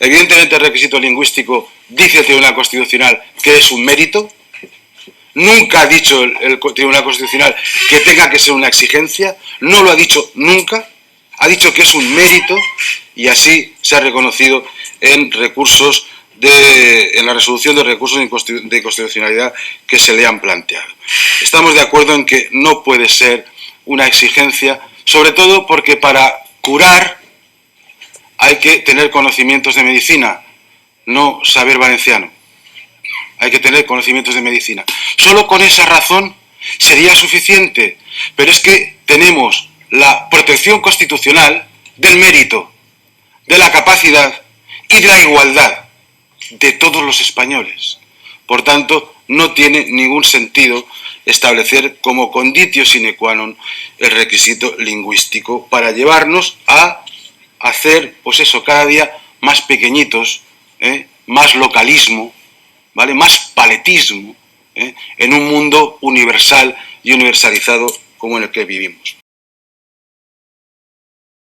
Evidentemente el requisito lingüístico dice el Tribunal Constitucional que es un mérito. Nunca ha dicho el Tribunal Constitucional que tenga que ser una exigencia, no lo ha dicho nunca, ha dicho que es un mérito y así se ha reconocido en recursos en la resolución de recursos de constitucionalidad que se le han planteado. Estamos de acuerdo en que no puede ser una exigencia, sobre todo porque para curar hay que tener conocimientos de medicina, no saber valenciano. Hay que tener conocimientos de medicina. Solo con esa razón sería suficiente, pero es que tenemos la protección constitucional del mérito, de la capacidad y de la igualdad de todos los españoles. Por tanto, no tiene ningún sentido establecer como conditio sine qua non el requisito lingüístico para llevarnos a hacer, pues eso, cada día más pequeñitos, más localismo, ¿vale? Más paletismo, en un mundo universal y universalizado como en el que vivimos.